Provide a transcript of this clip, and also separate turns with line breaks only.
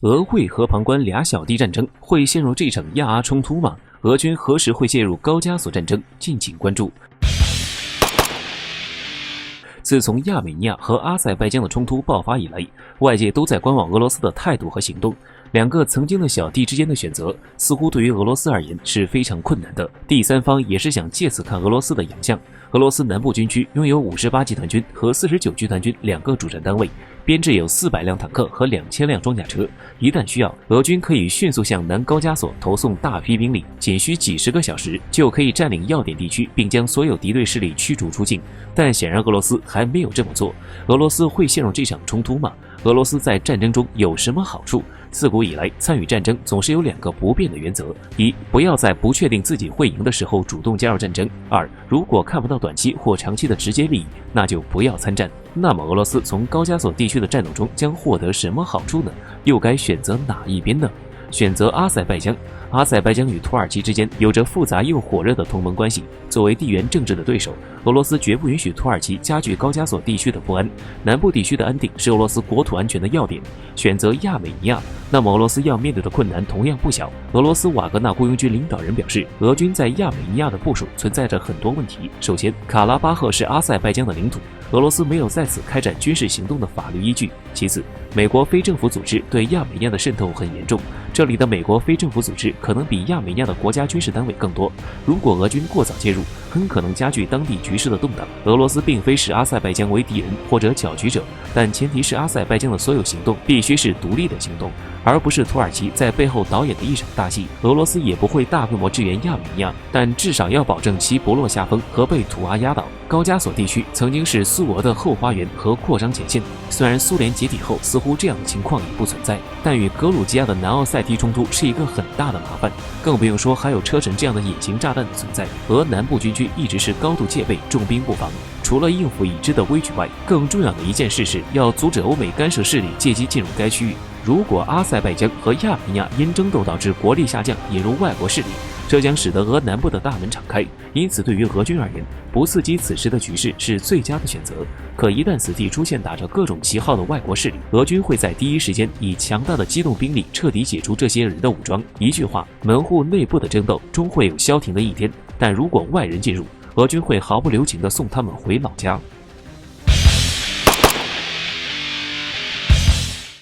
俄为何旁观俩小弟战争，会陷入这场亚阿冲突吗？俄军何时会介入高加索战争？敬请关注。自从亚美尼亚和阿塞拜疆的冲突爆发以来，外界都在观望俄罗斯的态度和行动。两个曾经的小弟之间的选择，似乎对于俄罗斯而言是非常困难的。第三方也是想借此看俄罗斯的洋相。俄罗斯南部军区拥有58集团军和49集团军两个主战单位，编制有400辆坦克和2000辆装甲车。一旦需要，俄军可以迅速向南高加索投送大批兵力，仅需几十个小时就可以占领要点地区，并将所有敌对势力驱逐出境。但显然俄罗斯还没有这么做。俄罗斯会陷入这场冲突吗？俄罗斯在战争中有什么好处？自古以来，参与战争总是有两个不变的原则：一，不要在不确定自己会赢的时候主动加入战争；二，如果看不到短期或长期的直接利益，那就不要参战。那么，俄罗斯从高加索地区的战斗中将获得什么好处呢？又该选择哪一边呢？选择阿塞拜疆。阿塞拜疆与土耳其之间有着复杂又火热的同盟关系，作为地缘政治的对手，俄罗斯绝不允许土耳其加剧高加索地区的不安。南部地区的安定是俄罗斯国土安全的要点。选择亚美尼亚，那么俄罗斯要面对的困难同样不小。俄罗斯瓦格纳雇佣军领导人表示，俄军在亚美尼亚的部署存在着很多问题。首先，卡拉巴赫是阿塞拜疆的领土，俄罗斯没有在此开展军事行动的法律依据。其次，美国非政府组织对亚美尼亚的渗透很严重，这里的美国非政府组织可能比亚美尼亚的国家军事单位更多。如果俄军过早介入，很可能加剧当地局势的动荡。俄罗斯并非视阿塞拜疆为敌人或者搅局者，但前提是阿塞拜疆的所有行动必须是独立的行动，而不是土耳其在背后导演的一场大戏。俄罗斯也不会大规模支援亚美尼亚，但至少要保证其不落下风和被土阿压倒。高加索地区曾经是苏俄的后花园和扩张前线，虽然苏联解体后似乎这样的情况已不存在，但与格鲁吉亚的南奥塞梯冲突是一个很大的麻烦，更不用说还有车臣这样的隐形炸弹的存在。俄南部军区一直是高度戒备，重兵布防。除了应付已知的危局外，更重要的一件事是要阻止欧美干涉势力借机进入该区域。如果阿塞拜疆和亚美尼亚因争斗导致国力下降，引入外国势力，这将使得俄南部的大门敞开，因此对于俄军而言，不刺激此时的局势是最佳的选择。可一旦此地出现打着各种旗号的外国势力，俄军会在第一时间以强大的机动兵力彻底解除这些人的武装。一句话，门户内部的争斗终会有消停的一天，但如果外人介入，俄军会毫不留情地送他们回老家。